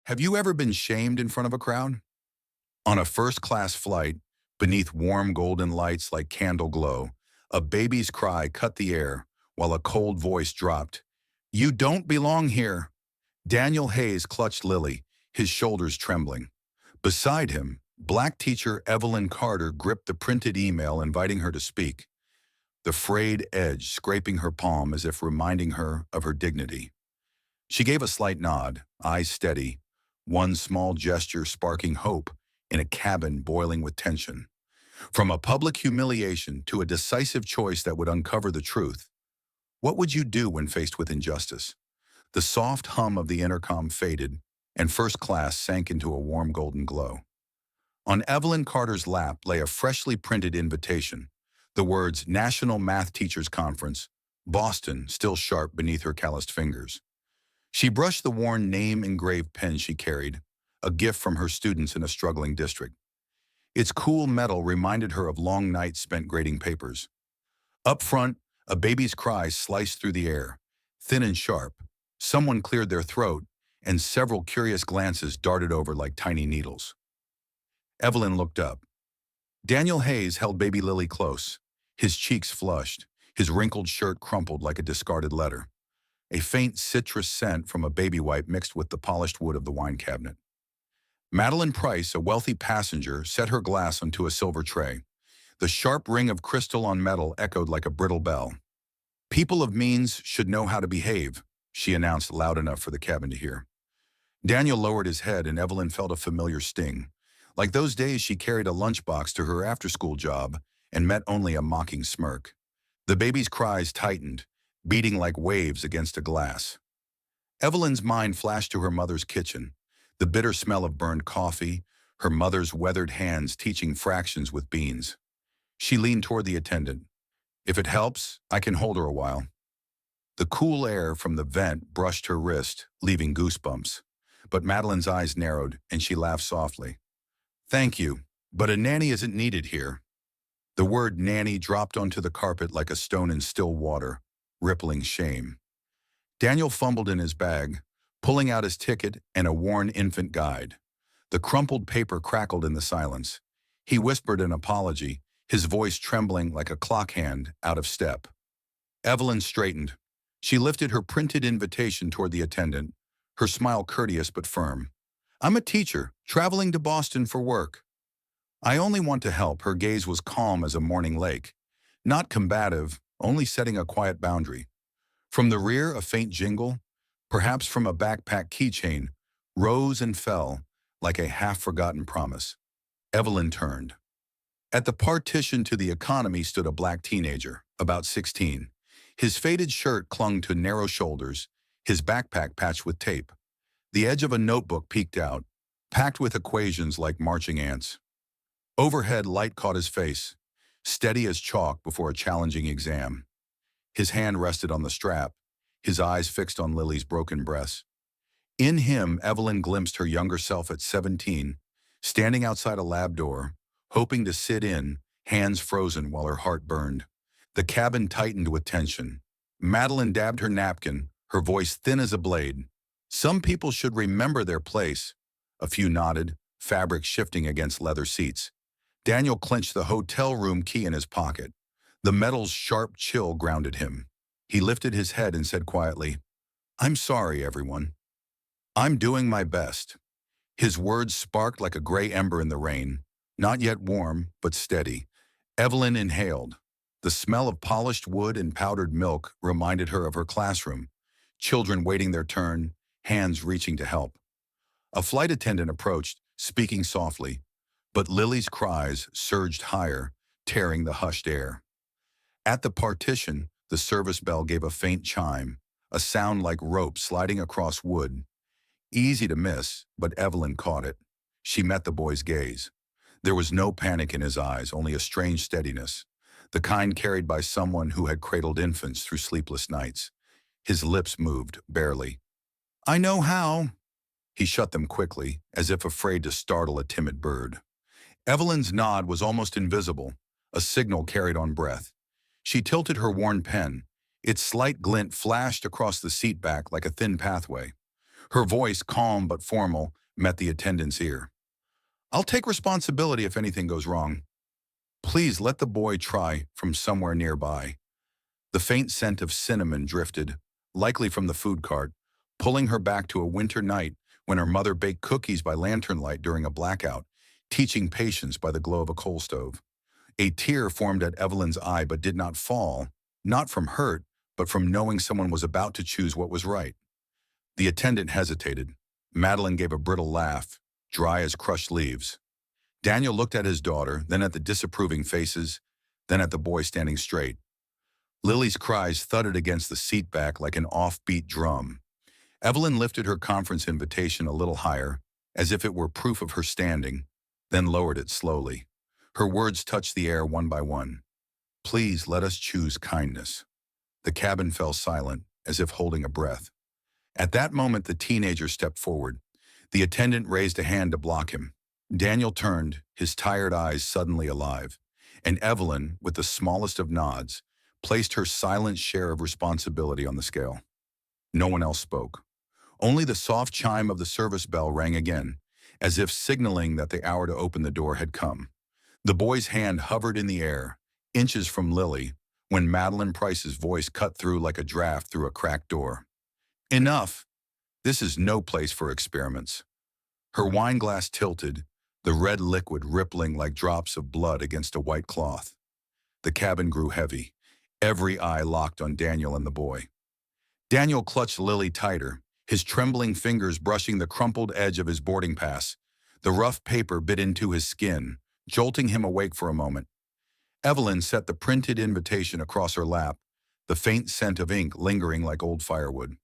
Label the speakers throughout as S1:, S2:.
S1: Have you ever been shamed in front of a crowd? On a first-class flight, beneath warm golden lights like candle glow, a baby's cry cut the air while a cold voice dropped. "You don't belong here." Daniel Hayes clutched Lily, his shoulders trembling. Beside him, black teacher Evelyn Carter gripped the printed email inviting her to speak, the frayed edge scraping her palm as if reminding her of her dignity. She gave a slight nod, eyes steady, one small gesture sparking hope in a cabin boiling with tension. From a public humiliation to a decisive choice that would uncover the truth, what would you do when faced with injustice? The soft hum of the intercom faded, and first class sank into a warm golden glow. On Evelyn Carter's lap lay a freshly printed invitation, the words National Math Teachers Conference, Boston, still sharp beneath her calloused fingers. She brushed the worn name-engraved pen she carried, a gift from her students in a struggling district. Its cool metal reminded her of long nights spent grading papers. Up front, a baby's cry sliced through the air, thin and sharp. Someone cleared their throat, and several curious glances darted over like tiny needles. Evelyn looked up. Daniel Hayes held baby Lily close, his cheeks flushed, his wrinkled shirt crumpled like a discarded letter. A faint citrus scent from a baby wipe mixed with the polished wood of the wine cabinet. Madeline Price, a wealthy passenger, set her glass onto a silver tray. The sharp ring of crystal on metal echoed like a brittle bell. "People of means should know how to behave," she announced loud enough for the cabin to hear. Daniel lowered his head and Evelyn felt a familiar sting. Like those days she carried a lunchbox to her after-school job and met only a mocking smirk. The baby's cries tightened, beating like waves against a glass. Evelyn's mind flashed to her mother's kitchen, the bitter smell of burned coffee, her mother's weathered hands teaching fractions with beans. She leaned toward the attendant. "If it helps, I can hold her a while." The cool air from the vent brushed her wrist, leaving goosebumps. But Madeline's eyes narrowed, and she laughed softly. "Thank you, but a nanny isn't needed here." The word nanny dropped onto the carpet like a stone in still water, rippling shame. Daniel fumbled in his bag, pulling out his ticket and a worn infant guide. The crumpled paper crackled in the silence. He whispered an apology, his voice trembling like a clock hand out of step. Evelyn straightened. She lifted her printed invitation toward the attendant, her smile courteous but firm. "I'm a teacher, traveling to Boston for work." "I only want to help." Her gaze was calm as a morning lake. Not combative, only setting a quiet boundary. From the rear, a faint jingle, perhaps from a backpack keychain, rose and fell like a half-forgotten promise. Evelyn turned. At the partition to the economy stood a black teenager, about 16. His faded shirt clung to narrow shoulders, his backpack patched with tape. The edge of a notebook peeked out, packed with equations like marching ants. Overhead, light caught his face, steady as chalk before a challenging exam. His hand rested on the strap, his eyes fixed on Lily's broken breasts. In him, Evelyn glimpsed her younger self at 17, standing outside a lab door, hoping to sit in, hands frozen while her heart burned. The cabin tightened with tension. Madeline dabbed her napkin, her voice thin as a blade. "Some people should remember their place." A few nodded, fabric shifting against leather seats. Daniel clenched the hotel room key in his pocket. The metal's sharp chill grounded him. He lifted his head and said quietly, "I'm sorry, everyone. I'm doing my best." His words sparked like a gray ember in the rain, not yet warm, but steady. Evelyn inhaled. The smell of polished wood and powdered milk reminded her of her classroom, children waiting their turn, hands reaching to help. A flight attendant approached, speaking softly, but Lily's cries surged higher, tearing the hushed air. At the partition, the service bell gave a faint chime, a sound like rope sliding across wood. Easy to miss, but Evelyn caught it. She met the boy's gaze. There was no panic in his eyes, only a strange steadiness, the kind carried by someone who had cradled infants through sleepless nights. His lips moved, barely. "I know how." He shut them quickly, as if afraid to startle a timid bird. Evelyn's nod was almost invisible, a signal carried on breath. She tilted her worn pen. Its slight glint flashed across the seat back like a thin pathway. Her voice, calm but formal, met the attendant's ear. I'll take responsibility if anything goes wrong. Please let the boy try from somewhere nearby. The faint scent of cinnamon drifted, likely from the food cart, pulling her back to a winter night when her mother baked cookies by lantern light during a blackout, teaching patience by the glow of a coal stove. A tear formed at Evelyn's eye but did not fall, not from hurt, but from knowing someone was about to choose what was right. The attendant hesitated. Madeline gave a brittle laugh, dry as crushed leaves. Daniel looked at his daughter, then at the disapproving faces, then at the boy standing straight. Lily's cries thudded against the seat back like an offbeat drum. Evelyn lifted her conference invitation a little higher, as if it were proof of her standing, then lowered it slowly. Her words touched the air one by one. Please let us choose kindness. The cabin fell silent, as if holding a breath. At that moment, the teenager stepped forward. The attendant raised a hand to block him. Daniel turned, his tired eyes suddenly alive, and Evelyn, with the smallest of nods, placed her silent share of responsibility on the scale. No one else spoke. Only the soft chime of the service bell rang again, as if signaling that the hour to open the door had come. The boy's hand hovered in the air, inches from Lily, when Madeline Price's voice cut through like a draft through a cracked door. Enough! This is no place for experiments. Her wineglass tilted, the red liquid rippling like drops of blood against a white cloth. The cabin grew heavy, every eye locked on Daniel and the boy. Daniel clutched Lily tighter, his trembling fingers brushing the crumpled edge of his boarding pass. The rough paper bit into his skin, jolting him awake for a moment. Evelyn set the printed invitation across her lap, the faint scent of ink lingering like old firewood.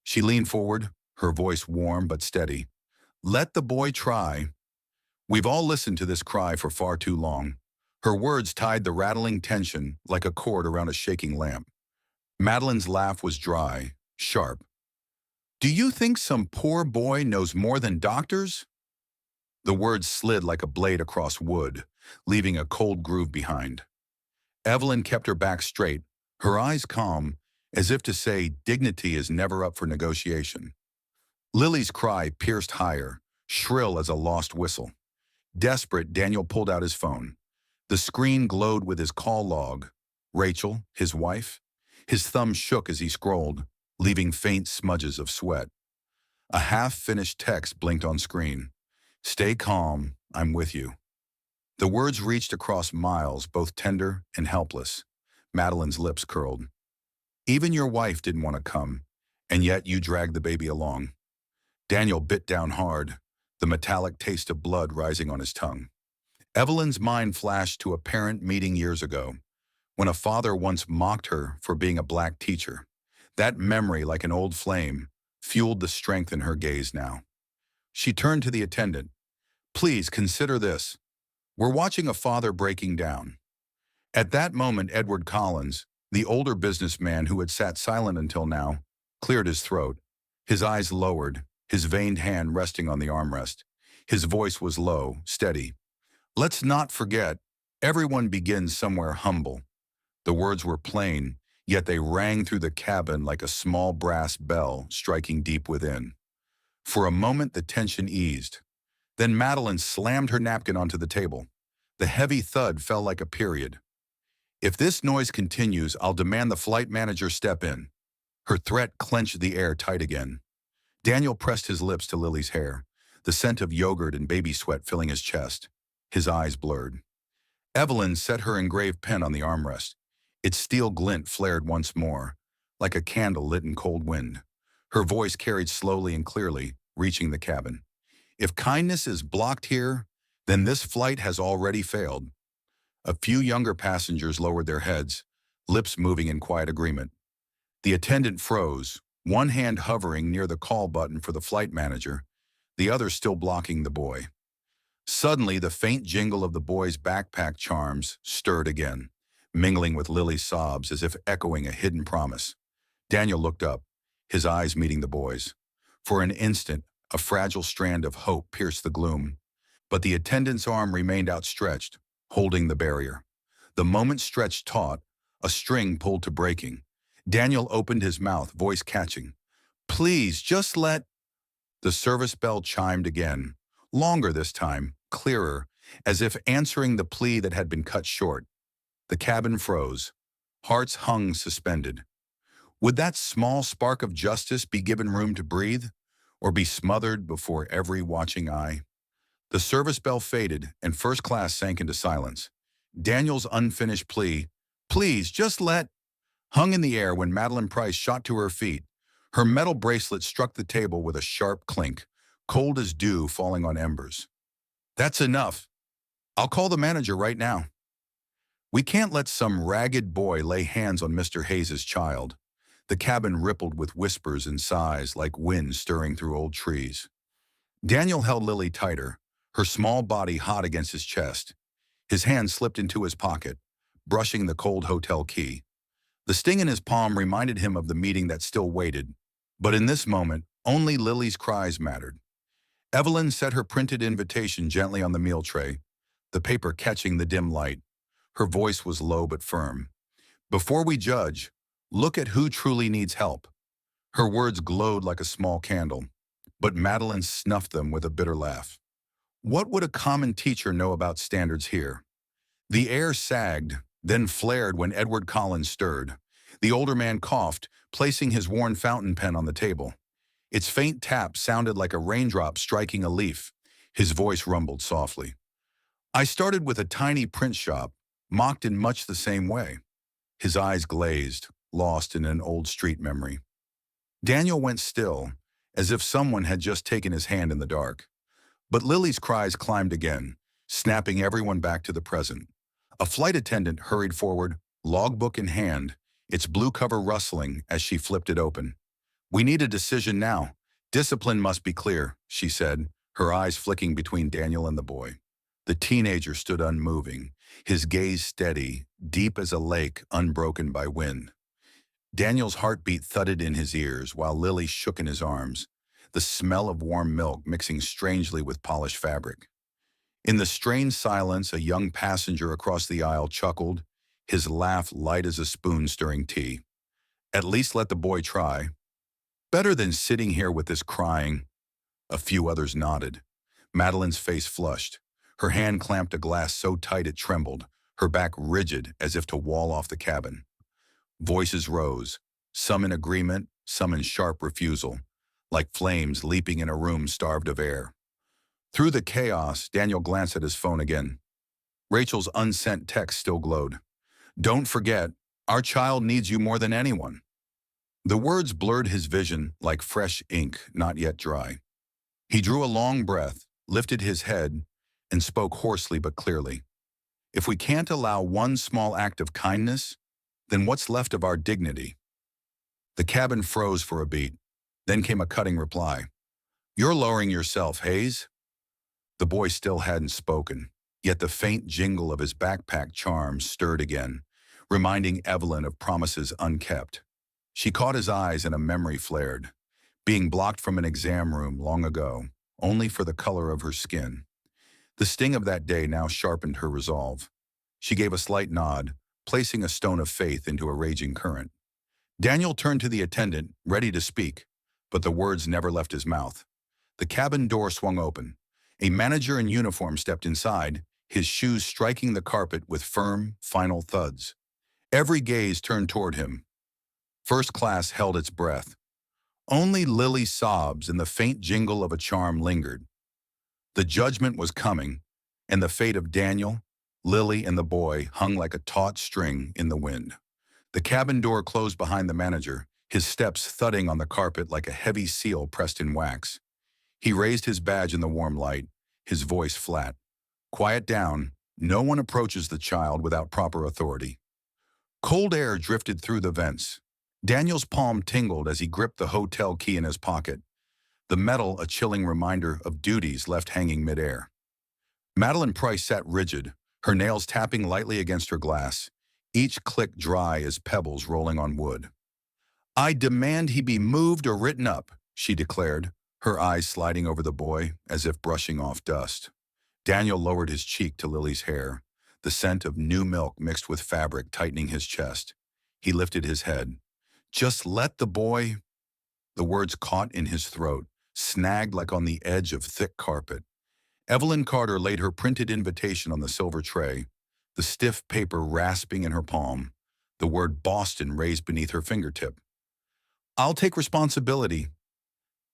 S1: She leaned forward, her voice warm but steady. Let the boy try. We've all listened to this cry for far too long. Her words tied the rattling tension like a cord around a shaking lamp. Madeline's laugh was dry, sharp. Do you think some poor boy knows more than doctors? The words slid like a blade across wood, leaving a cold groove behind. Evelyn kept her back straight, her eyes calm, as if to say dignity is never up for negotiation. Lily's cry pierced higher, shrill as a lost whistle. Desperate, Daniel pulled out his phone. The screen glowed with his call log. Rachel, his wife. His thumb shook as he scrolled, leaving faint smudges of sweat. A half-finished text blinked on screen. Stay calm, I'm with you. The words reached across miles, both tender and helpless. Madeline's lips curled. Even your wife didn't want to come, and yet you dragged the baby along. Daniel bit down hard, the metallic taste of blood rising on his tongue. Evelyn's mind flashed to a parent meeting years ago, when a father once mocked her for being a black teacher. That memory, like an old flame, fueled the strength in her gaze now. She turned to the attendant. Please consider this. We're watching a father breaking down. At that moment, Edward Collins, the older businessman who had sat silent until now, cleared his throat. His eyes lowered, his veined hand resting on the armrest. His voice was low, steady. Let's not forget, everyone begins somewhere humble. The words were plain, yet they rang through the cabin like a small brass bell striking deep within. For a moment, the tension eased. Then Madeline slammed her napkin onto the table. The heavy thud fell like a period. If this noise continues, I'll demand the flight manager step in. Her threat clenched the air tight again. Daniel pressed his lips to Lily's hair, the scent of yogurt and baby sweat filling his chest. His eyes blurred. Evelyn set her engraved pen on the armrest. Its steel glint flared once more, like a candle lit in cold wind. Her voice carried slowly and clearly, reaching the cabin. If kindness is blocked here, then this flight has already failed. A few younger passengers lowered their heads, lips moving in quiet agreement. The attendant froze, one hand hovering near the call button for the flight manager, the other still blocking the boy. Suddenly, the faint jingle of the boy's backpack charms stirred again, mingling with Lily's sobs as if echoing a hidden promise. Daniel looked up, his eyes meeting the boy's. For an instant, a fragile strand of hope pierced the gloom, but the attendant's arm remained outstretched, holding the barrier. The moment stretched taut, a string pulled to breaking. Daniel opened his mouth, voice catching. Please, just let... The service bell chimed again, longer this time, clearer, as if answering the plea that had been cut short. The cabin froze. Hearts hung suspended. Would that small spark of justice be given room to breathe, or be smothered before every watching eye? The service bell faded, and first class sank into silence. Daniel's unfinished plea, "Please, just let," hung in the air when Madeline Price shot to her feet. Her metal bracelet struck the table with a sharp clink, cold as dew falling on embers. "That's enough. I'll call the manager right now. We can't let some ragged boy lay hands on Mr. Hayes's child." The cabin rippled with whispers and sighs like wind stirring through old trees. Daniel held Lily tighter, her small body hot against his chest. His hand slipped into his pocket, brushing the cold hotel key. The sting in his palm reminded him of the meeting that still waited. But in this moment, only Lily's cries mattered. Evelyn set her printed invitation gently on the meal tray, the paper catching the dim light. Her voice was low but firm. "Before we judge, look at who truly needs help." Her words glowed like a small candle, but Madeline snuffed them with a bitter laugh. What would a common teacher know about standards here? The air sagged, then flared when Edward Collins stirred. The older man coughed, placing his worn fountain pen on the table. Its faint tap sounded like a raindrop striking a leaf. His voice rumbled softly. "I started with a tiny print shop, mocked in much the same way." His eyes glazed, lost in an old street memory. Daniel went still, as if someone had just taken his hand in the dark. But Lily's cries climbed again, snapping everyone back to the present. A flight attendant hurried forward, logbook in hand, its blue cover rustling as she flipped it open. "We need a decision now. Discipline must be clear," she said, her eyes flicking between Daniel and the boy. The teenager stood unmoving, his gaze steady, deep as a lake unbroken by wind. Daniel's heartbeat thudded in his ears while Lily shook in his arms, the smell of warm milk mixing strangely with polished fabric. In the strained silence, a young passenger across the aisle chuckled, his laugh light as a spoon stirring tea. "At least let the boy try. Better than sitting here with this crying." A few others nodded. Madeline's face flushed. Her hand clamped a glass so tight it trembled, her back rigid as if to wall off the cabin. Voices rose, some in agreement, some in sharp refusal, like flames leaping in a room starved of air. Through the chaos, Daniel glanced at his phone again. Rachel's unsent text still glowed. "Don't forget, our child needs you more than anyone." The words blurred his vision like fresh ink not yet dry. He drew a long breath, lifted his head, and spoke hoarsely but clearly. "If we can't allow one small act of kindness, then what's left of our dignity?" The cabin froze for a beat. Then came a cutting reply. "You're lowering yourself, Hayes." The boy still hadn't spoken, yet the faint jingle of his backpack charm stirred again, reminding Evelyn of promises unkept. She caught his eyes and a memory flared, being blocked from an exam room long ago, only for the color of her skin. The sting of that day now sharpened her resolve. She gave a slight nod, placing a stone of faith into a raging current. Daniel turned to the attendant, ready to speak, but the words never left his mouth. The cabin door swung open. A manager in uniform stepped inside, his shoes striking the carpet with firm, final thuds. Every gaze turned toward him. First class held its breath. Only Lily's sobs and the faint jingle of a charm lingered. The judgment was coming, and the fate of Daniel, Lily, and the boy hung like a taut string in the wind. The cabin door closed behind the manager, his steps thudding on the carpet like a heavy seal pressed in wax. He raised his badge in the warm light, his voice flat. "Quiet down. No one approaches the child without proper authority." Cold air drifted through the vents. Daniel's palm tingled as he gripped the hotel key in his pocket, the metal a chilling reminder of duties left hanging midair. Madeline Price sat rigid, her nails tapping lightly against her glass, each click dry as pebbles rolling on wood. "I demand he be moved or written up," she declared, her eyes sliding over the boy as if brushing off dust. Daniel lowered his cheek to Lily's hair, the scent of new milk mixed with fabric tightening his chest. He lifted his head. "Just let the boy—" The words caught in his throat, snagged like on the edge of thick carpet. Evelyn Carter laid her printed invitation on the silver tray, the stiff paper rasping in her palm, the word Boston raised beneath her fingertip. "I'll take responsibility.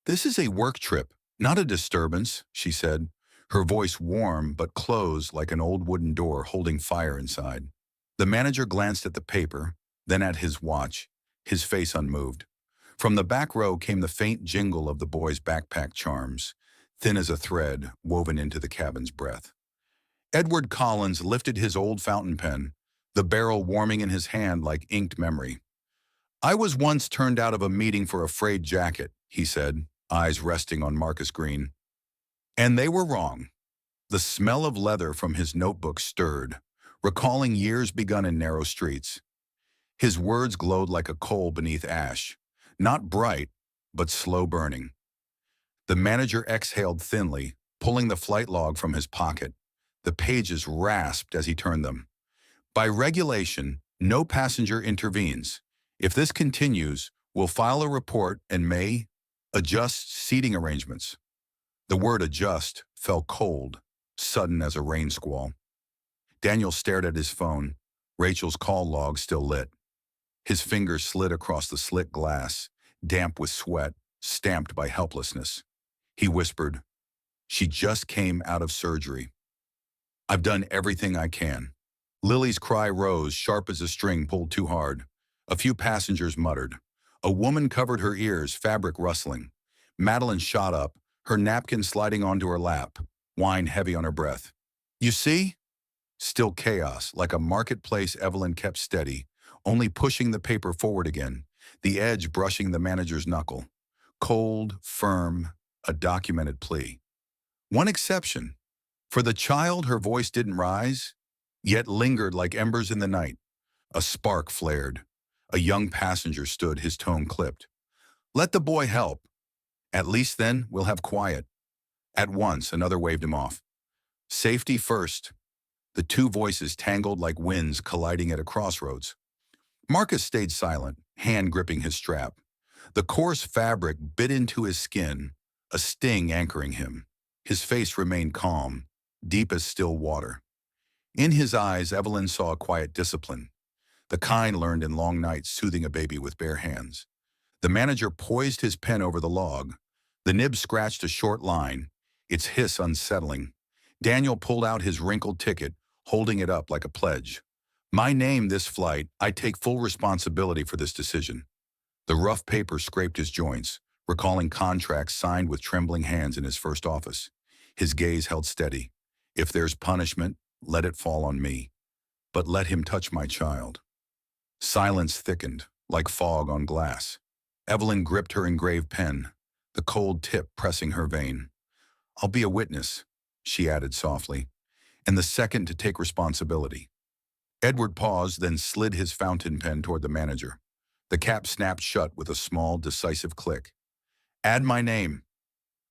S1: This is a work trip, not a disturbance," she said, her voice warm but closed like an old wooden door holding fire inside. The manager glanced at the paper, then at his watch, his face unmoved. From the back row came the faint jingle of the boys' backpack charms, thin as a thread woven into the cabin's breath. Edward Collins lifted his old fountain pen, the barrel warming in his hand like inked memory. "I was once turned out of a meeting for a frayed jacket," he said, eyes resting on Marcus Green. "And they were wrong." The smell of leather from his notebook stirred, recalling years begun in narrow streets. His words glowed like a coal beneath ash, not bright, but slow burning. The manager exhaled thinly, pulling the flight log from his pocket. The pages rasped as he turned them. "By regulation, no passenger intervenes. If this continues, we'll file a report and may adjust seating arrangements." The word adjust fell cold, sudden as a rain squall. Daniel stared at his phone, Rachel's call log still lit. His fingers slid across the slick glass, damp with sweat, stamped by helplessness. He whispered, "She just came out of surgery. I've done everything I can." Lily's cry rose, sharp as a string pulled too hard. A few passengers muttered. A woman covered her ears, fabric rustling. Madeline shot up, her napkin sliding onto her lap, wine heavy on her breath. "You see?" Still chaos, like a marketplace. Evelyn kept steady, only pushing the paper forward again, the edge brushing the manager's knuckle. Cold, firm, a documented plea. One exception. For the child, her voice didn't rise, yet lingered like embers in the night. A spark flared. A young passenger stood, his tone clipped. "Let the boy help. At least then we'll have quiet." At once, another waved him off. "Safety first." The two voices tangled like winds colliding at a crossroads. Marcus stayed silent, hand gripping his strap. The coarse fabric bit into his skin, a sting anchoring him. His face remained calm, deep as still water. In his eyes, Evelyn saw a quiet discipline, the kind learned in long nights soothing a baby with bare hands. The manager poised his pen over the log. The nib scratched a short line, its hiss unsettling. Daniel pulled out his wrinkled ticket, holding it up like a pledge. "My name this flight, I take full responsibility for this decision." The rough paper scraped his joints, recalling contracts signed with trembling hands in his first office. His gaze held steady. "If there's punishment, let it fall on me. But let him touch my child." Silence thickened, like fog on glass. Evelyn gripped her engraved pen, the cold tip pressing her vein. "I'll be a witness," she added softly, "and the second to take responsibility." Edward paused, then slid his fountain pen toward the manager. The cap snapped shut with a small, decisive click. "Add my name."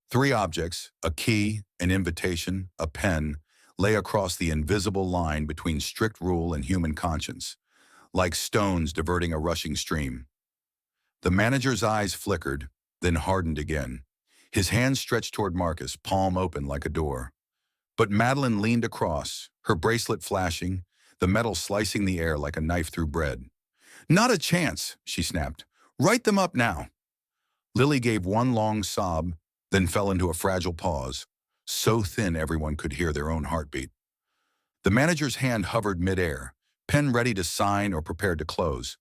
S1: 3 objects, a key, an invitation, a pen, lay across the invisible line between strict rule and human conscience, like stones diverting a rushing stream. The manager's eyes flickered, then hardened again. His hand stretched toward Marcus, palm open like a door. But Madeline leaned across, her bracelet flashing, the metal slicing the air like a knife through bread. "Not a chance," she snapped. "Write them up now." Lily gave one long sob, then fell into a fragile pause, so thin everyone could hear their own heartbeat. The manager's hand hovered midair, pen ready to sign or prepared to close.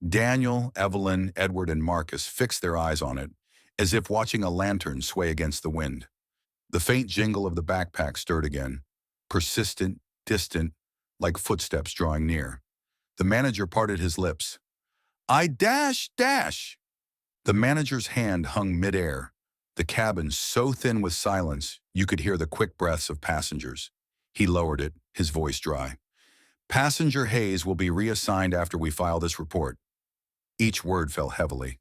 S1: Daniel, Evelyn, Edward, and Marcus fixed their eyes on it, as if watching a lantern sway against the wind. The faint jingle of the backpack stirred again, persistent, distant, like footsteps drawing near. The manager parted his lips. "I dash." The manager's hand hung midair, the cabin so thin with silence you could hear the quick breaths of passengers. He lowered it, his voice dry. "Passenger Hayes will be reassigned after we file this report." Each word fell heavily.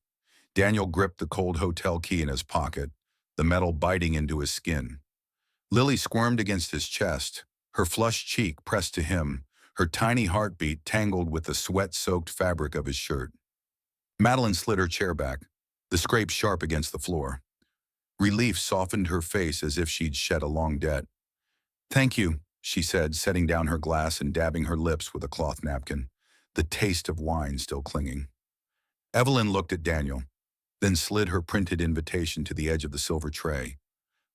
S1: Daniel gripped the cold hotel key in his pocket, the metal biting into his skin. Lily squirmed against his chest, her flushed cheek pressed to him, her tiny heartbeat tangled with the sweat-soaked fabric of his shirt. Madeline slid her chair back, the scrape sharp against the floor. Relief softened her face as if she'd shed a long debt. "Thank you," she said, setting down her glass and dabbing her lips with a cloth napkin, the taste of wine still clinging. Evelyn looked at Daniel, then slid her printed invitation to the edge of the silver tray,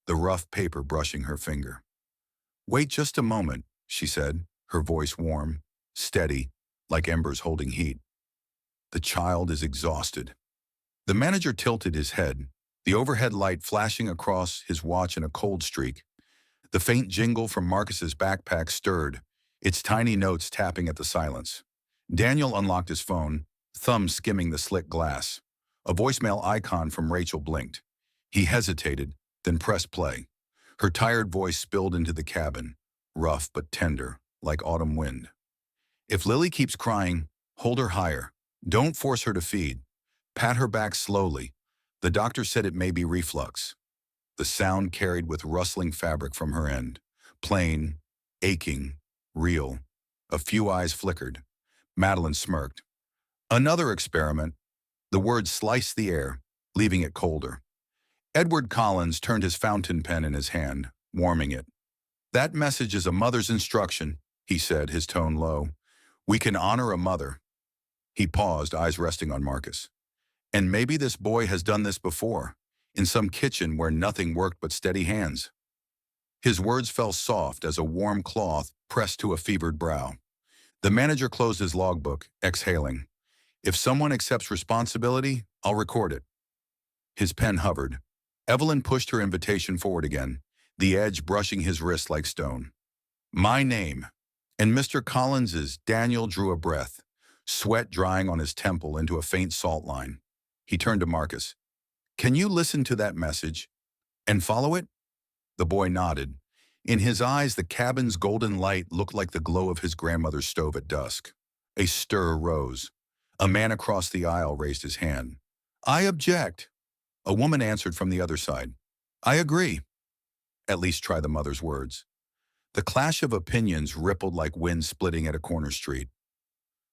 S1: the rough paper brushing her finger. "Wait just a moment," she said, her voice warm, steady, like embers holding heat. "The child is exhausted." The manager tilted his head, the overhead light flashing across his watch in a cold streak. The faint jingle from Marcus's backpack stirred, its tiny notes tapping at the silence. Daniel unlocked his phone, thumb skimming the slick glass. A voicemail icon from Rachel blinked. He hesitated, then pressed play. Her tired voice spilled into the cabin, rough but tender, like autumn wind. "If Lily keeps crying, hold her higher. Don't force her to feed. Pat her back slowly. The doctor said it may be reflux." The sound carried with rustling fabric from her end. Plain, aching, real. A few eyes flickered. Madeline smirked. "Another experiment." The words sliced the air, leaving it colder. Edward Collins turned his fountain pen in his hand, warming it. "That message is a mother's instruction," he said, his tone low. "We can honor a mother." He paused, eyes resting on Marcus. "And maybe this boy has done this before, in some kitchen where nothing worked but steady hands." His words fell soft as a warm cloth pressed to a fevered brow. The manager closed his logbook, exhaling. "If someone accepts responsibility, I'll record it." His pen hovered. Evelyn pushed her invitation forward again, the edge brushing his wrist like stone. "My name." And Mr. Collins's. Daniel drew a breath, sweat drying on his temple into a faint salt line. He turned to Marcus. "Can you listen to that message and follow it?" The boy nodded. In his eyes, the cabin's golden light looked like the glow of his grandmother's stove at dusk. A stir rose. A man across the aisle raised his hand. "I object." A woman answered from the other side. "I agree." At least try the mother's words. The clash of opinions rippled like wind splitting at a corner street.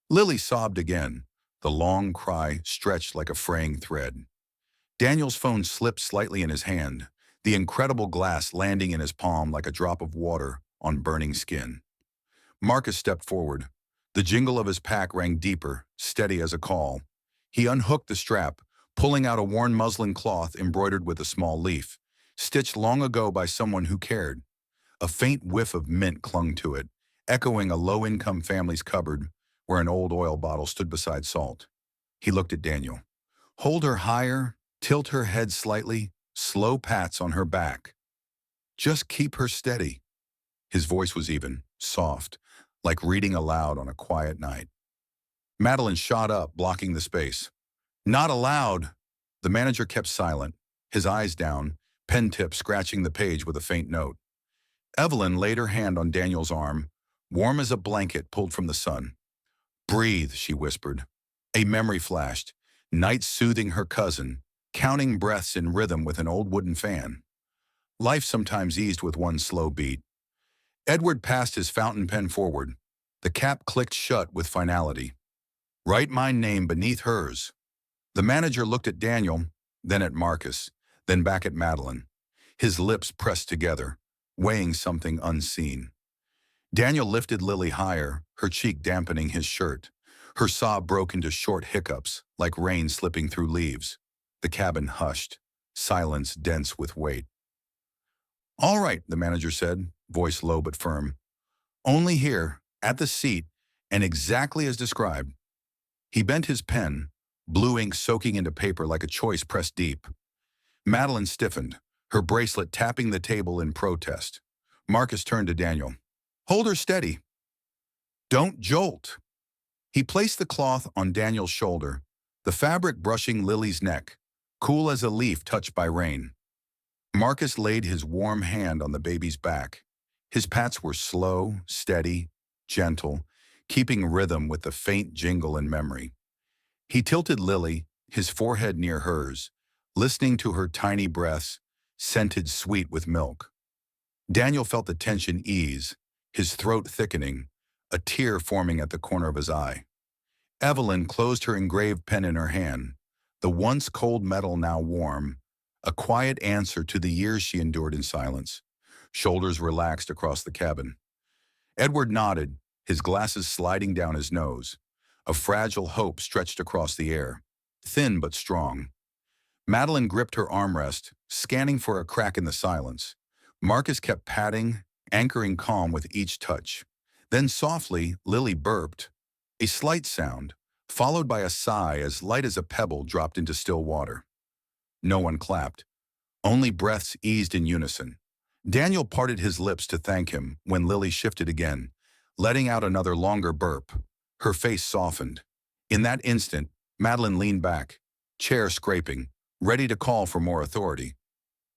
S1: Lily sobbed again, the long cry stretched like a fraying thread. Daniel's phone slipped slightly in his hand, the incredible glass landing in his palm like a drop of water on burning skin. Marcus stepped forward. The jingle of his pack rang deeper, steady as a call. He unhooked the strap, pulling out a worn muslin cloth embroidered with a small leaf, stitched long ago by someone who cared. A faint whiff of mint clung to it, echoing a low-income family's cupboard where an old oil bottle stood beside salt. He looked at Daniel. "Hold her higher, tilt her head slightly, slow pats on her back. Just keep her steady." His voice was even, soft, like reading aloud on a quiet night. Madeline shot up, blocking the space. "Not allowed." The manager kept silent, his eyes down, pen tip scratching the page with a faint note. Evelyn laid her hand on Daniel's arm, warm as a blanket pulled from the sun. "Breathe," she whispered. A memory flashed, night soothing her cousin, counting breaths in rhythm with an old wooden fan. Life sometimes eased with one slow beat. Edward passed his fountain pen forward. The cap clicked shut with finality. "Write my name beneath hers." The manager looked at Daniel, then at Marcus, then back at Madeline. His lips pressed together, weighing something unseen. Daniel lifted Lily higher, her cheek dampening his shirt. Her sob broke into short hiccups, like rain slipping through leaves. The cabin hushed, silence dense with weight. "All right," the manager said, voice low but firm. "Only here, at the seat, and exactly as described." He bent his pen, blue ink soaking into paper like a choice pressed deep. Madeline stiffened, her bracelet tapping the table in protest. Marcus turned to Daniel. "Hold her steady. Don't jolt." He placed the cloth on Daniel's shoulder, the fabric brushing Lily's neck, cool as a leaf touched by rain. Marcus laid his warm hand on the baby's back. His pats were slow, steady, gentle, keeping rhythm with the faint jingle in memory. He tilted Lily, his forehead near hers, listening to her tiny breaths, scented sweet with milk. Daniel felt the tension ease, his throat thickening, a tear forming at the corner of his eye. Evelyn closed her engraved pen in her hand, the once cold metal now warm, a quiet answer to the years she endured in silence. Shoulders relaxed across the cabin. Edward nodded, his glasses sliding down his nose. A fragile hope stretched across the air, thin but strong. Madeline gripped her armrest, scanning for a crack in the silence. Marcus kept patting, anchoring calm with each touch. Then softly, Lily burped, a slight sound, followed by a sigh as light as a pebble dropped into still water. No one clapped. Only breaths eased in unison. Daniel parted his lips to thank him when Lily shifted again, letting out another longer burp. Her face softened. In that instant, Madeline leaned back, chair scraping, ready to call for more authority.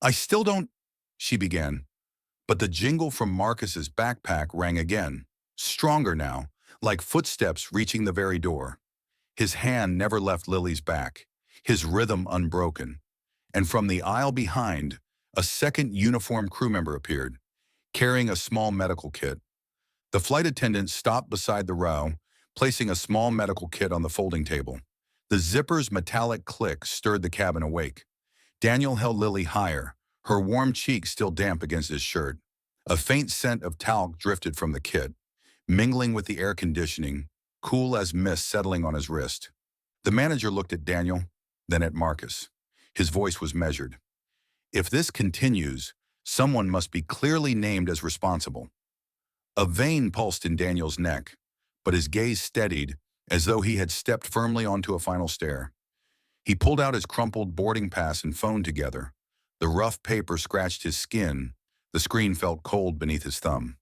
S1: "I still don't," she began. But the jingle from Marcus's backpack rang again, stronger now, like footsteps reaching the very door. His hand never left Lily's back, his rhythm unbroken. And from the aisle behind, a second uniformed crew member appeared, carrying a small medical kit. The flight attendant stopped beside the row, placing a small medical kit on the folding table. The zipper's metallic click stirred the cabin awake. Daniel held Lily higher, her warm cheek still damp against his shirt. A faint scent of talc drifted from the kit, mingling with the air conditioning, cool as mist settling on his wrist. The manager looked at Daniel, then at Marcus. His voice was measured. "If this continues, someone must be clearly named as responsible." A vein pulsed in Daniel's neck, but his gaze steadied as though he had stepped firmly onto a final stair. He pulled out his crumpled boarding pass and phone together. The rough paper scratched his skin. The screen felt cold beneath his thumb.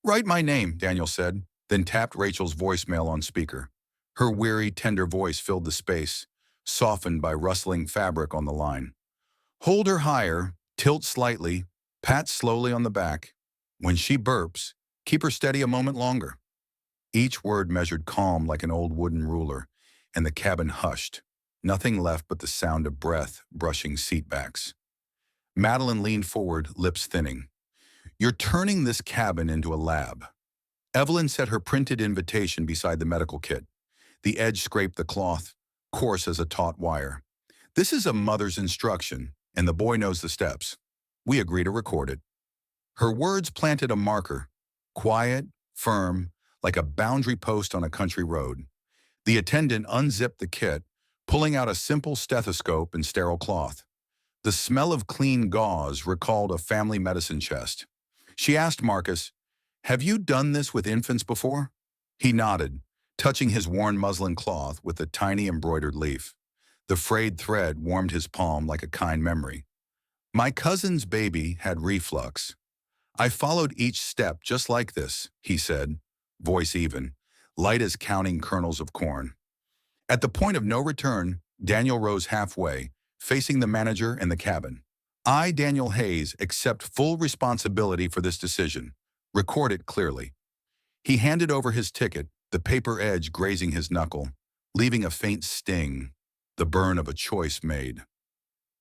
S1: "Write my name," Daniel said, then tapped Rachel's voicemail on speaker. Her weary, tender voice filled the space, softened by rustling fabric on the line. "Hold her higher, tilt slightly, pat slowly on the back. When she burps, keep her steady a moment longer." Each word measured calm like an old wooden ruler, and the cabin hushed. Nothing left but the sound of breath brushing seat backs. Madeline leaned forward, lips thinning. "You're turning this cabin into a lab." Evelyn set her printed invitation beside the medical kit. The edge scraped the cloth, coarse as a taut wire. "This is a mother's instruction, and the boy knows the steps. We agree to record it." Her words planted a marker, quiet, firm, like a boundary post on a country road. The attendant unzipped the kit, pulling out a simple stethoscope and sterile cloth. The smell of clean gauze recalled a family medicine chest. She asked Marcus, "Have you done this with infants before?" He nodded, touching his worn muslin cloth with a tiny embroidered leaf. The frayed thread warmed his palm like a kind memory. "My cousin's baby had reflux. I followed each step just like this," he said, voice even, light as counting kernels of corn. At the point of no return, Daniel rose halfway, facing the manager and the cabin. "I, Daniel Hayes, accept full responsibility for this decision. Record it clearly." He handed over his ticket, the paper edge grazing his knuckle, leaving a faint sting, the burn of a choice made.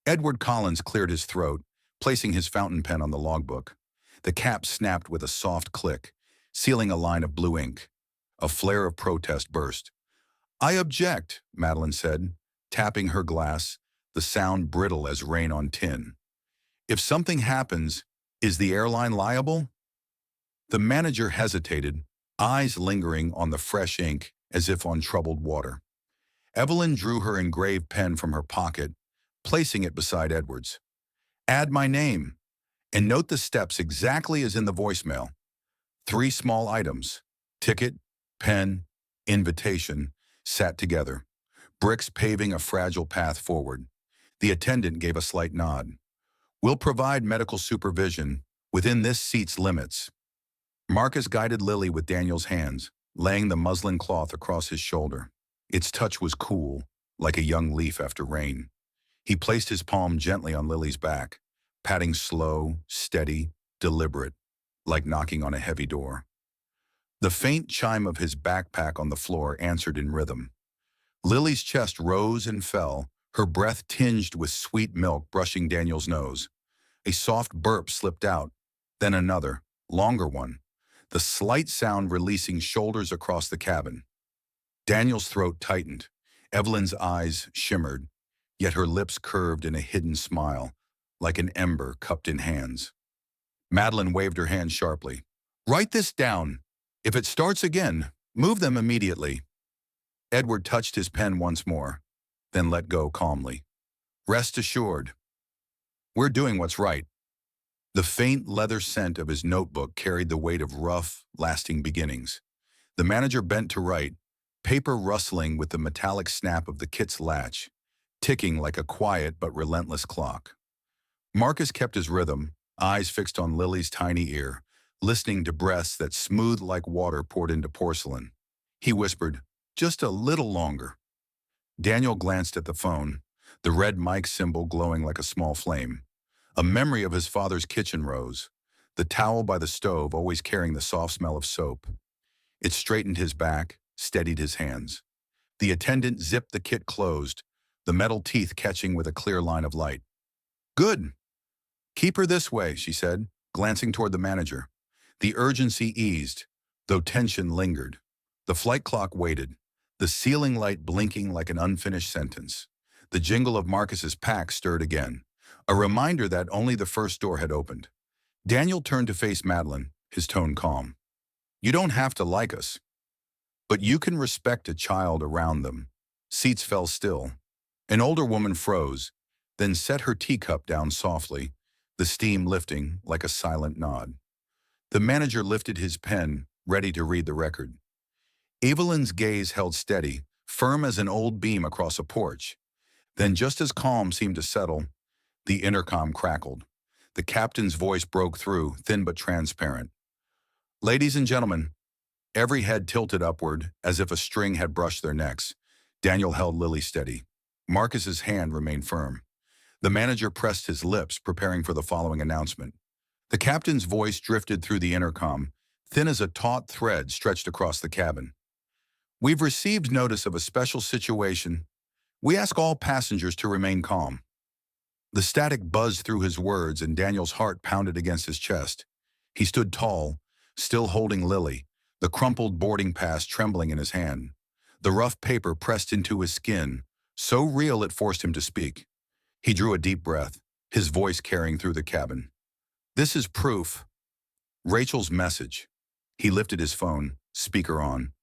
S1: Edward Collins cleared his throat, placing his fountain pen on the logbook. The cap snapped with a soft click, sealing a line of blue ink. A flare of protest burst. "I object," Madeline said, tapping her glass, the sound brittle as rain on tin. "If something happens, is the airline liable?" The manager hesitated, eyes lingering on the fresh ink as if on troubled water. Evelyn drew her engraved pen from her pocket, placing it beside Edward's. "Add my name, and note the steps exactly as in the voicemail. 3 small items, ticket, pen, invitation, sat together, bricks paving a fragile path forward." The attendant gave a slight nod. "We'll provide medical supervision within this seat's limits." Marcus guided Lily with Daniel's hands, laying the muslin cloth across his shoulder. Its touch was cool, like a young leaf after rain. He placed his palm gently on Lily's back, patting slow, steady, deliberate, like knocking on a heavy door. The faint chime of his backpack on the floor answered in rhythm. Lily's chest rose and fell, her breath tinged with sweet milk brushing Daniel's nose. A soft burp slipped out, then another, longer one, the slight sound releasing shoulders across the cabin. Daniel's throat tightened. Evelyn's eyes shimmered. yet her lips curved in a hidden smile, like an ember cupped in hands. Madeline waved her hand sharply. "Write this down. If it starts again, move them immediately." Edward touched his pen once more, then let go calmly. "Rest assured, we're doing what's right." The faint leather scent of his notebook carried the weight of rough, lasting beginnings. The manager bent to write, paper rustling with the metallic snap of the kit's latch, ticking like a quiet but relentless clock. Marcus kept his rhythm, eyes fixed on Lily's tiny ear, listening to breaths that smoothed like water poured into porcelain. He whispered, "Just a little longer." Daniel glanced at the phone, the red mic symbol glowing like a small flame. A memory of his father's kitchen rose, the towel by the stove always carrying the soft smell of soap. It straightened his back, steadied his hands. The attendant zipped the kit closed, the metal teeth catching with a clear line of light. "Good. Keep her this way," she said, glancing toward the manager. The urgency eased, though tension lingered. The flight clock waited, the ceiling light blinking like an unfinished sentence. The jingle of Marcus's pack stirred again, a reminder that only the first door had opened. Daniel turned to face Madeline, his tone calm. "You don't have to like us, but you can respect a child around them." Seats fell still. An older woman froze, then set her teacup down softly, the steam lifting like a silent nod. The manager lifted his pen, ready to read the record. Evelyn's gaze held steady, firm as an old beam across a porch. Then, just as calm seemed to settle, the intercom crackled. The captain's voice broke through, thin but transparent. "Ladies and gentlemen," every head tilted upward, as if a string had brushed their necks. Daniel held Lily steady. Marcus's hand remained firm. The manager pressed his lips, preparing for the following announcement. The captain's voice drifted through the intercom, thin as a taut thread stretched across the cabin. "We've received notice of a special situation. We ask all passengers to remain calm." The static buzzed through his words, and Daniel's heart pounded against his chest. He stood tall, still holding Lily, the crumpled boarding pass trembling in his hand. The rough paper pressed into his skin, so real it forced him to speak. He drew a deep breath, his voice carrying through the cabin. "This is proof. Rachel's message." He lifted his phone, speaker on.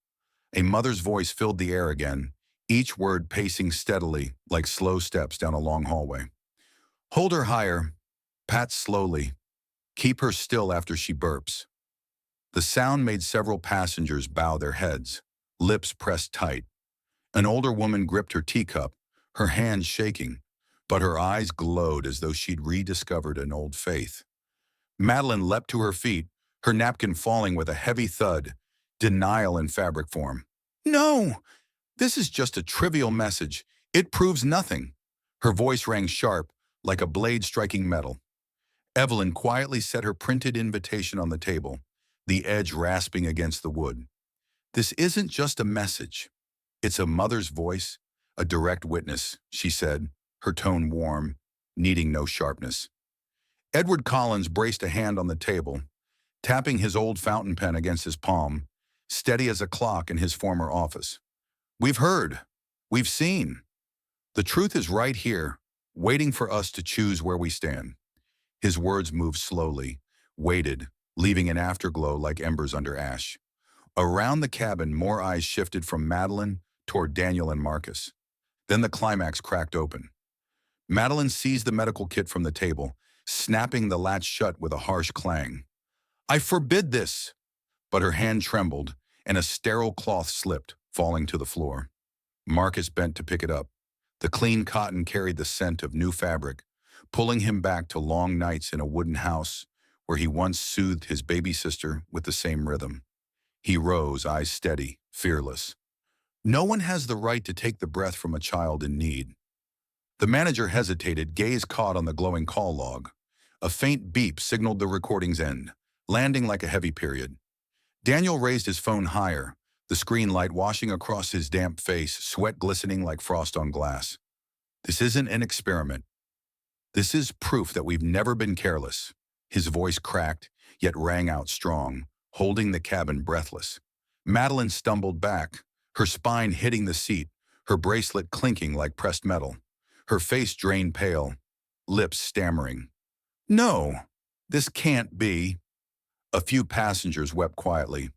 S1: A mother's voice filled the air again, each word pacing steadily like slow steps down a long hallway. "Hold her higher. Pat slowly. Keep her still after she burps." The sound made several passengers bow their heads, lips pressed tight. An older woman gripped her teacup, her hands shaking, but her eyes glowed as though she'd rediscovered an old faith. Madeline leapt to her feet, her napkin falling with a heavy thud, denial in fabric form. "No! This is just a trivial message. It proves nothing." Her voice rang sharp, like a blade striking metal. Evelyn quietly set her printed invitation on the table, the edge rasping against the wood. "This isn't just a message. It's a mother's voice, a direct witness," she said, her tone warm, needing no sharpness. Edward Collins braced a hand on the table, tapping his old fountain pen against his palm, steady as a clock in his former office. "We've heard. We've seen. The truth is right here, waiting for us to choose where we stand." His words moved slowly, weighted, leaving an afterglow like embers under ash. Around the cabin, more eyes shifted from Madeline toward Daniel and Marcus. Then the climax cracked open. Madeline seized the medical kit from the table, snapping the latch shut with a harsh clang. "I forbid this!" But her hand trembled, and a sterile cloth slipped, falling to the floor. Marcus bent to pick it up. The clean cotton carried the scent of new fabric, pulling him back to long nights in a wooden house where he once soothed his baby sister with the same rhythm. He rose, eyes steady, fearless. "No one has the right to take the breath from a child in need." The manager hesitated, gaze caught on the glowing call log. A faint beep signaled the recording's end, landing like a heavy period. Daniel raised his phone higher, the screen light washing across his damp face, sweat glistening like frost on glass. "This isn't an experiment. This is proof that we've never been careless." His voice cracked, yet rang out strong, holding the cabin breathless. Madeline stumbled back, her spine hitting the seat, her bracelet clinking like pressed metal. her face drained pale, lips stammering. No, this can't be. A few passengers wept quietly.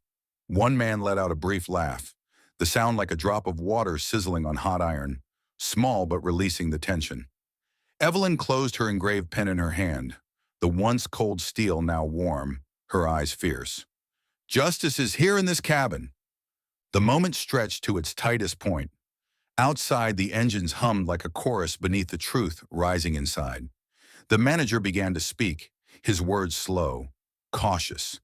S1: One man let out a brief laugh, the sound like a drop of water sizzling on hot iron, small but releasing the tension. Evelyn closed her engraved pen in her hand, the once cold steel now warm, her eyes fierce. Justice is here in this cabin. The moment stretched to its tightest point. Outside, the engines hummed like a chorus beneath the truth rising inside. The manager began to speak, his words slow, cautious.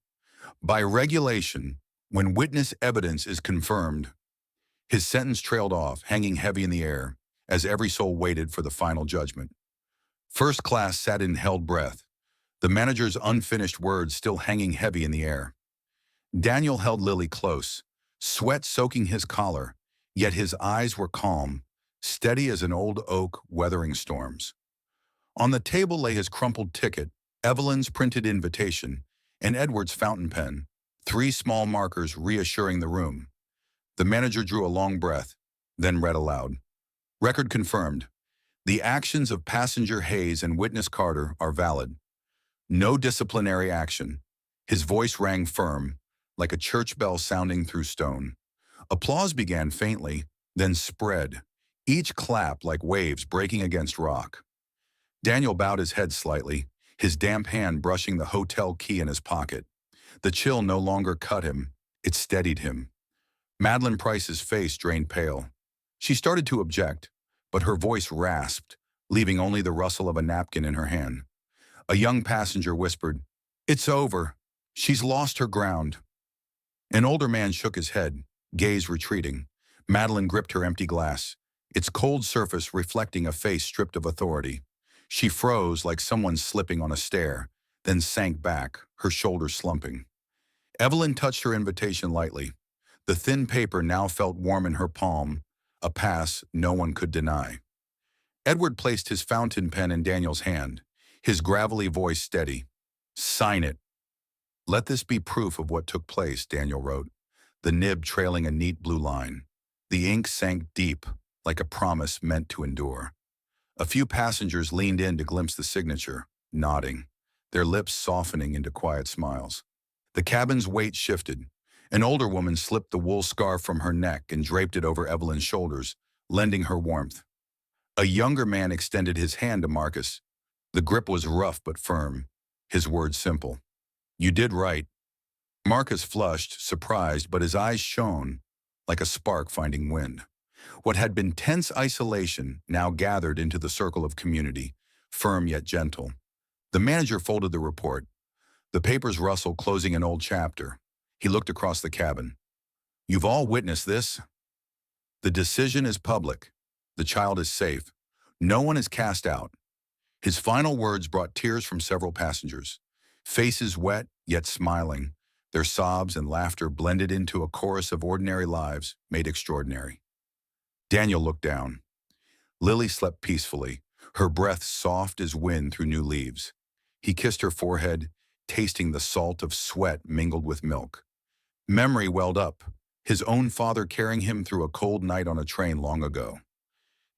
S1: By regulation, when witness evidence is confirmed, his sentence trailed off, hanging heavy in the air, as every soul waited for the final judgment. First class sat in held breath, the manager's unfinished words still hanging heavy in the air. Daniel held Lily close, sweat soaking his collar, yet his eyes were calm, steady as an old oak weathering storms. On the table lay his crumpled ticket, Evelyn's printed invitation, and Edward's fountain pen, three small markers reassuring the room. The manager drew a long breath, then read aloud. Record confirmed. The actions of passenger Hayes and witness Carter are valid. No disciplinary action. His voice rang firm, like a church bell sounding through stone. Applause began faintly, then spread, each clap like waves breaking against rock. Daniel bowed his head slightly, his damp hand brushing the hotel key in his pocket. The chill no longer cut him, it steadied him. Madeline Price's face drained pale. She started to object, but her voice rasped, leaving only the rustle of a napkin in her hand. A young passenger whispered, "It's over. She's lost her ground." An older man shook his head, gaze retreating. Madeline gripped her empty glass, its cold surface reflecting a face stripped of authority. She froze like someone slipping on a stair, then sank back, her shoulders slumping. Evelyn touched her invitation lightly. The thin paper now felt warm in her palm, a pass no one could deny. Edward placed his fountain pen in Daniel's hand, his gravelly voice steady. "Sign it." "Let this be proof of what took place," Daniel wrote, the nib trailing a neat blue line. The ink sank deep, like a promise meant to endure. A few passengers leaned in to glimpse the signature, nodding, their lips softening into quiet smiles. The cabin's weight shifted. An older woman slipped the wool scarf from her neck and draped it over Evelyn's shoulders, lending her warmth. A younger man extended his hand to Marcus. The grip was rough but firm, his words simple. "You did right." Marcus flushed, surprised, but his eyes shone like a spark finding wind. What had been tense isolation now gathered into the circle of community, firm yet gentle. The manager folded the report. The papers rustled, closing an old chapter. He looked across the cabin. "You've all witnessed this. The decision is public. The child is safe. No one is cast out." His final words brought tears from several passengers. Faces wet, yet smiling, their sobs and laughter blended into a chorus of ordinary lives made extraordinary. Daniel looked down. Lily slept peacefully, her breath soft as wind through new leaves. He kissed her forehead, tasting the salt of sweat mingled with milk. Memory welled up, his own father carrying him through a cold night on a train long ago.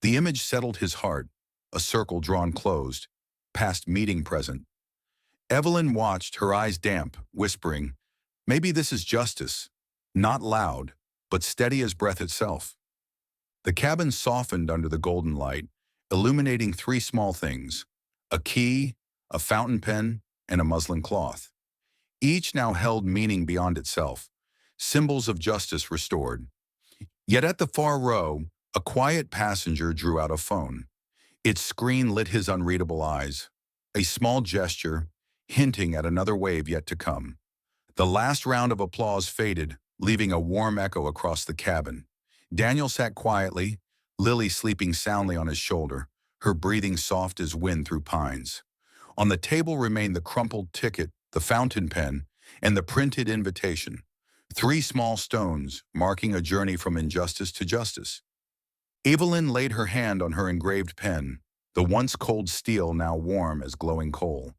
S1: The image settled his heart, a circle drawn closed, past meeting present. Evelyn watched, her eyes damp, whispering, "Maybe this is justice." Not loud, but steady as breath itself. The cabin softened under the golden light, illuminating three small things: a key, a fountain pen, and a muslin cloth. Each now held meaning beyond itself, symbols of justice restored. Yet at the far row, a quiet passenger drew out a phone. Its screen lit his unreadable eyes, a small gesture, hinting at another wave yet to come. The last round of applause faded, leaving a warm echo across the cabin. Daniel sat quietly, Lily sleeping soundly on his shoulder, her breathing soft as wind through pines. On the table remained the crumpled ticket, the fountain pen, and the printed invitation. Three small stones, marking a journey from injustice to justice. Evelyn laid her hand on her engraved pen, the once cold steel now warm as glowing coal.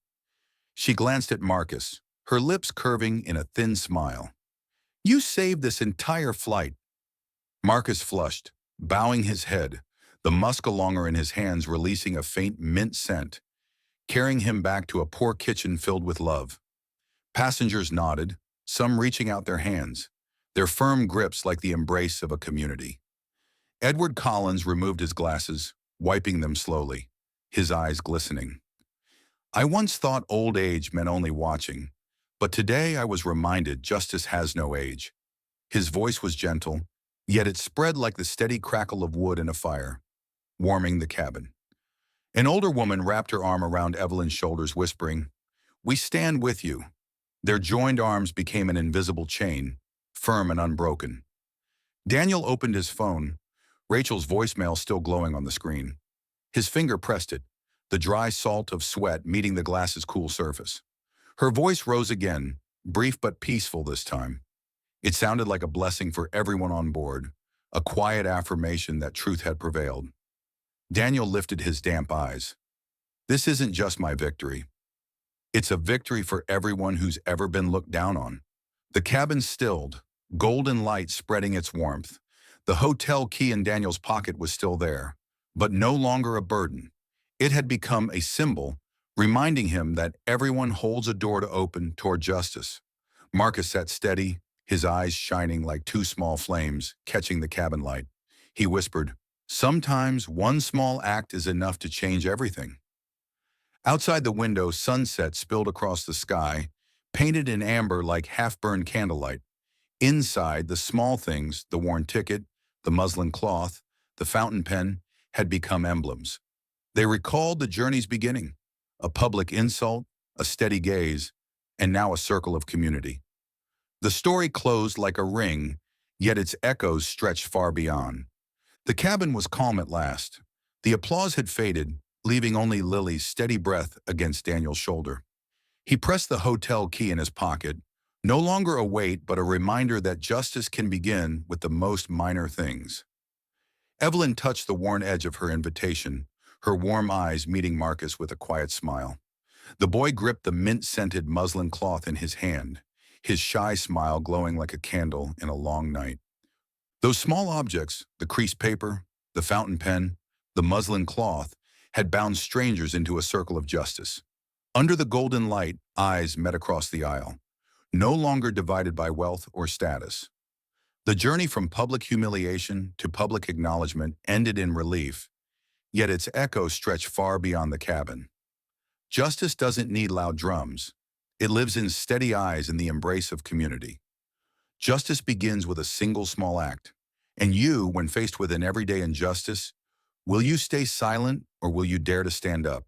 S1: She glanced at Marcus, her lips curving in a thin smile. "You saved this entire flight." Marcus flushed, bowing his head, the musk-alonger in his hands releasing a faint mint scent, carrying him back to a poor kitchen filled with love. Passengers nodded, some reaching out their hands, their firm grips like the embrace of a community. Edward Collins removed his glasses, wiping them slowly, his eyes glistening. I once thought old age meant only watching, but today I was reminded justice has no age. His voice was gentle, yet it spread like the steady crackle of wood in a fire, warming the cabin. An older woman wrapped her arm around Evelyn's shoulders, whispering, "We stand with you." Their joined arms became an invisible chain, firm and unbroken. Daniel opened his phone, Rachel's voicemail still glowing on the screen. His finger pressed it, the dry salt of sweat meeting the glass's cool surface. Her voice rose again, brief but peaceful this time. It sounded like a blessing for everyone on board, a quiet affirmation that truth had prevailed. Daniel lifted his damp eyes. This isn't just my victory. It's a victory for everyone who's ever been looked down on. The cabin stilled, golden light spreading its warmth. The hotel key in Daniel's pocket was still there, but no longer a burden. It had become a symbol, reminding him that everyone holds a door to open toward justice. Marcus sat steady, his eyes shining like two small flames, catching the cabin light. He whispered, "Sometimes one small act is enough to change everything." Outside the window, sunset spilled across the sky, painted in amber like half-burned candlelight. Inside, the small things, the worn ticket, the muslin cloth, the fountain pen, had become emblems. They recalled the journey's beginning, a public insult, a steady gaze, and now a circle of community. The story closed like a ring, yet its echoes stretched far beyond. The cabin was calm at last. The applause had faded, leaving only Lily's steady breath against Daniel's shoulder. He pressed the hotel key in his pocket, no longer a weight but a reminder that justice can begin with the most minor things. Evelyn touched the worn edge of her invitation, her warm eyes meeting Marcus with a quiet smile. The boy gripped the mint-scented muslin cloth in his hand, his shy smile glowing like a candle in a long night. Those small objects, the creased paper, the fountain pen, the muslin cloth, had bound strangers into a circle of justice. Under the golden light, eyes met across the aisle, no longer divided by wealth or status. The journey from public humiliation to public acknowledgement ended in relief, yet its echo stretched far beyond the cabin. Justice doesn't need loud drums. It lives in steady eyes in the embrace of community. Justice begins with a single small act. And you, when faced with an everyday injustice, will you stay silent or will you dare to stand up?